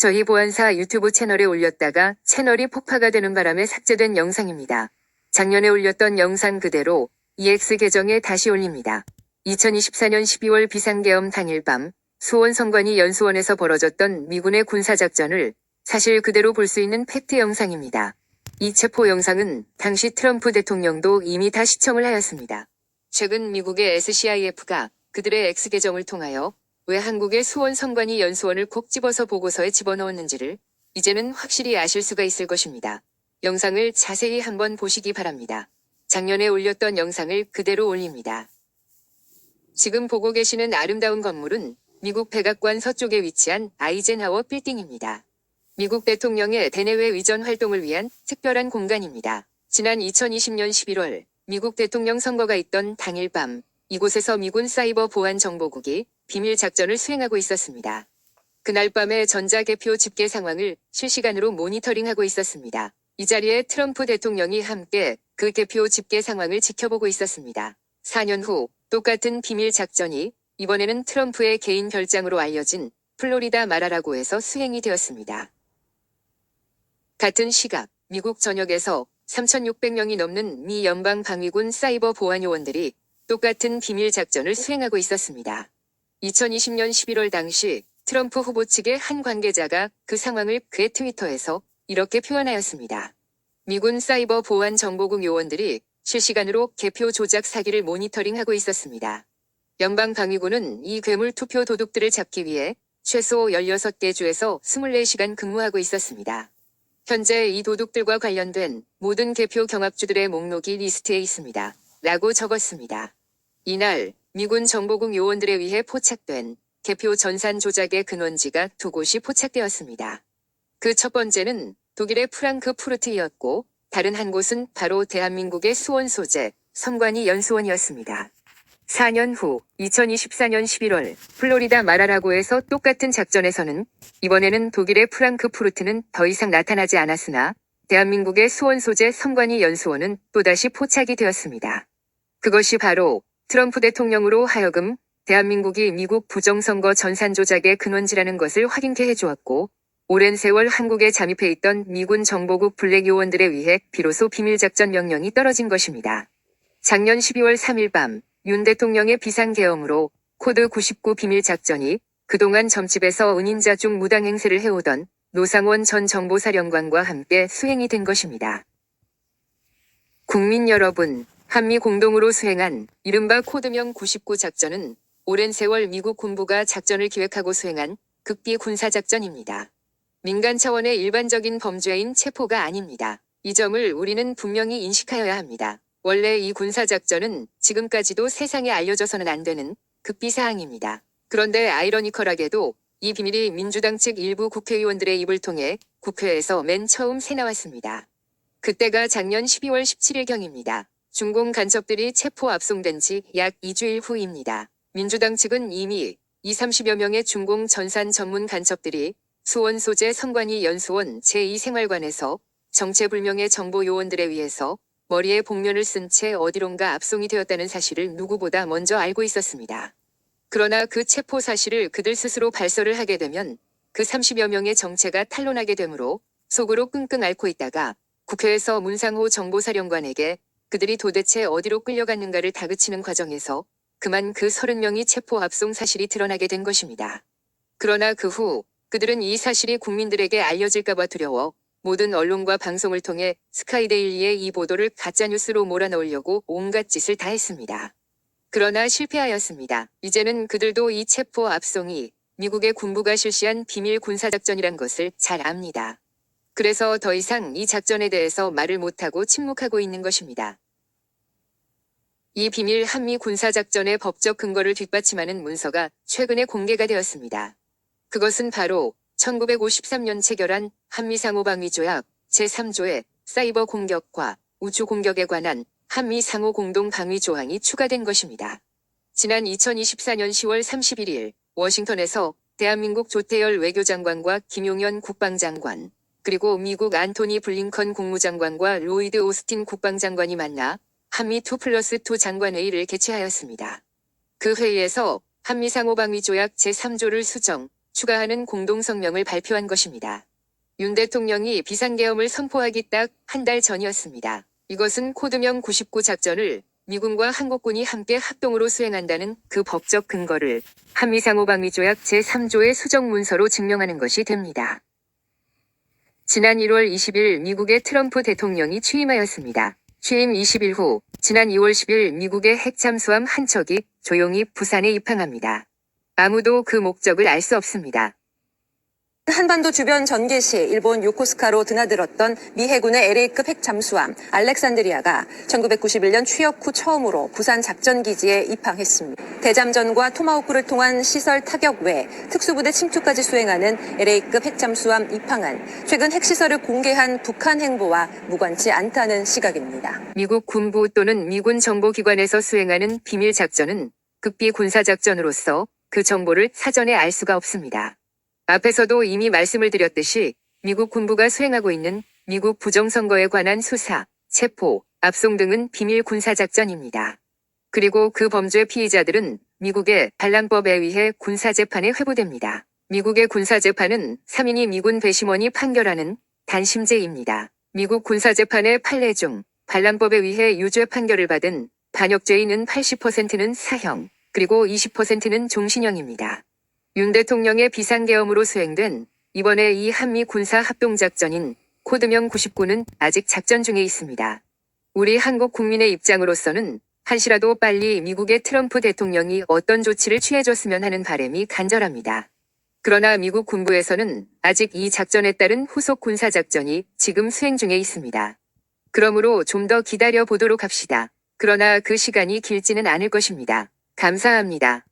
저희 보안사 유튜브 채널에 올렸다가 채널이 폭파가 되는 바람에 삭제된 영상입니다. 작년에 올렸던 영상 그대로 EX 계정에 다시 올립니다. 2024년 12월 비상계엄 당일 밤 수원 성관이 연수원에서 벌어졌던 미군의 군사작전을 사실 그대로 볼 수 있는 팩트 영상입니다. 이 체포 영상은 당시 트럼프 대통령도 이미 다 시청을 하였습니다. 최근 미국의 SCIF가 그들의 X 계정을 통하여 왜 한국의 수원 성관이 연수원을 콕 집어서 보고서에 집어넣었는지를 이제는 확실히 아실 수가 있을 것입니다. 영상을 자세히 한번 보시기 바랍니다. 작년에 올렸던 영상을 그대로 올립니다. 지금 보고 계시는 아름다운 건물은 미국 백악관 서쪽에 위치한 아이젠하워 빌딩입니다. 미국 대통령의 대내외 위전 활동을 위한 특별한 공간입니다. 지난 2020년 11월 미국 대통령 선거가 있던 당일 밤 이곳에서 미군 사이버 보안 정보국이 비밀 작전을 수행하고 있었습니다. 그날 밤에 전자개표 집계 상황을 실시간으로 모니터링하고 있었습니다. 이 자리에 트럼프 대통령이 함께 그 개표 집계 상황을 지켜보고 있었습니다. 4년 후 똑같은 비밀 작전이 이번에는 트럼프의 개인 별장으로 알려진 플로리다 마라라고에서 수행이 되었습니다. 같은 시각 미국 전역에서 3,600명이 넘는 미 연방방위군 사이버 보안 요원들이 똑같은 비밀 작전을 수행하고 있었습니다. 2020년 11월 당시 트럼프 후보 측의 한 관계자가 그 상황을 그의 트위터에서 이렇게 표현하였습니다. 미군 사이버 보안 정보국 요원들이 실시간으로 개표 조작 사기를 모니터링하고 있었습니다. 연방방위군은 이 괴물 투표 도둑들을 잡기 위해 최소 16개 주에서 24시간 근무하고 있었습니다. 현재 이 도둑들과 관련된 모든 개표 경합주들의 목록이 리스트에 있습니다. 라고 적었습니다. 이날 미군 정보국 요원들에 의해 포착된 개표 전산 조작의 근원지가 두 곳이 포착되었습니다. 그 첫 번째는 독일의 프랑크푸르트이었고 다른 한 곳은 바로 대한민국의 수원 소재 성관이 연수원이었습니다. 4년 후 2024년 11월 플로리다 마라라고에서 똑같은 작전에서는 이번에는 독일의 프랑크푸르트는 더 이상 나타나지 않았으나 대한민국의 수원 소재 성관이 연수원은 또다시 포착이 되었습니다. 그것이 바로 트럼프 대통령으로 하여금 대한민국이 미국 부정선거 전산 조작의 근원지라는 것을 확인케 해주었고 오랜 세월 한국에 잠입해 있던 미군 정보국 블랙 요원들에 의해 비로소 비밀작전 명령이 떨어진 것입니다. 작년 12월 3일 밤 윤 대통령의 비상계엄으로 코드 99 비밀작전이 그동안 점집에서 은인자 중 무당 행세를 해오던 노상원 전 정보사령관과 함께 수행이 된 것입니다. 국민 여러분, 한미 공동으로 수행한 이른바 코드명 99 작전은 오랜 세월 미국 군부가 작전을 기획하고 수행한 극비 군사작전입니다. 민간 차원의 일반적인 범죄인 체포가 아닙니다. 이 점을 우리는 분명히 인식하여야 합니다. 원래 이 군사작전은 지금까지도 세상에 알려져서는 안 되는 극비사항입니다. 그런데 아이러니컬하게도 이 비밀이 민주당 측 일부 국회의원들의 입을 통해 국회에서 맨 처음 새나왔습니다. 그때가 작년 12월 17일경입니다. 중공 간첩들이 체포 압송된 지 약 2주일 후입니다. 민주당 측은 이미 20-30여 명의 중공 전산 전문 간첩들이 수원 소재 성관이 연수원 제2생활관에서 정체불명의 정보 요원들에 의해서 머리에 복면을 쓴 채 어디론가 압송이 되었다는 사실을 누구보다 먼저 알고 있었습니다. 그러나 그 체포 사실을 그들 스스로 발설을 하게 되면 그 30여 명의 정체가 탄로나게 되므로 속으로 끙끙 앓고 있다가 국회에서 문상호 정보사령관에게 그들이 도대체 어디로 끌려갔는가를 다그치는 과정에서 그만 그 30명이 체포 압송 사실이 드러나게 된 것입니다. 그러나 그 후 그들은 이 사실이 국민들에게 알려질까봐 두려워 모든 언론과 방송을 통해 스카이데일리의 이 보도를 가짜뉴스로 몰아넣으려고 온갖 짓을 다 했습니다. 그러나 실패하였습니다. 이제는 그들도 이 체포 압송이 미국의 군부가 실시한 비밀 군사작전이란 것을 잘 압니다. 그래서 더 이상 이 작전에 대해서 말을 못하고 침묵하고 있는 것입니다. 이 비밀 한미 군사작전의 법적 근거를 뒷받침하는 문서가 최근에 공개가 되었습니다. 그것은 바로 1953년 체결한 한미상호방위조약 제3조의 사이버 공격과 우주 공격에 관한 한미 상호 공동 방위 조항이 추가된 것입니다. 지난 2024년 10월 31일 워싱턴에서 대한민국 조태열 외교장관과 김용현 국방장관, 그리고 미국 안토니 블링컨 국무장관과 로이드 오스틴 국방장관이 만나 한미 2+2 장관회의를 개최하였습니다. 그 회의에서 한미상호방위조약 제3조를 수정, 추가하는 공동성명을 발표한 것입니다. 윤 대통령이 비상계엄을 선포하기 딱 한 달 전이었습니다. 이것은 코드명 99 작전을 미군과 한국군이 함께 합동으로 수행한다는 그 법적 근거를 한미상호방위조약 제3조의 수정 문서로 증명하는 것이 됩니다. 지난 1월 20일 미국의 트럼프 대통령이 취임하였습니다. 취임 20일 후 지난 2월 10일 미국의 핵잠수함 한 척이 조용히 부산에 입항합니다. 아무도 그 목적을 알 수 없습니다. 한반도 주변 전개 시 일본 요코스카로 드나들었던 미 해군의 LA급 핵잠수함 알렉산드리아가 1991년 취역 후 처음으로 부산 작전기지에 입항했습니다. 대잠전과 토마호크를 통한 시설 타격 외 특수부대 침투까지 수행하는 LA급 핵잠수함 입항은 최근 핵시설을 공개한 북한 행보와 무관치 않다는 시각입니다. 미국 군부 또는 미군 정보기관에서 수행하는 비밀 작전은 극비 군사작전으로서 그 정보를 사전에 알 수가 없습니다. 앞에서도 이미 말씀을 드렸듯이 미국 군부가 수행하고 있는 미국 부정선거에 관한 수사, 체포, 압송 등은 비밀 군사작전입니다. 그리고 그 범죄 피의자들은 미국의 반란법에 의해 군사재판에 회부됩니다. 미국의 군사재판은 3인이 미군 배심원이 판결하는 단심제입니다. 미국 군사재판의 판례 중 반란법에 의해 유죄 판결을 받은 반역죄인은 80%는 사형, 그리고 20%는 종신형입니다. 윤 대통령의 비상계엄으로 수행된 이번에 이 한미 군사 합동작전인 코드명 99는 아직 작전 중에 있습니다. 우리 한국 국민의 입장으로서는 한시라도 빨리 미국의 트럼프 대통령이 어떤 조치를 취해줬으면 하는 바람이 간절합니다. 그러나 미국 군부에서는 아직 이 작전에 따른 후속 군사작전이 지금 수행 중에 있습니다. 그러므로 좀 더 기다려 보도록 합시다. 그러나 그 시간이 길지는 않을 것입니다. 감사합니다.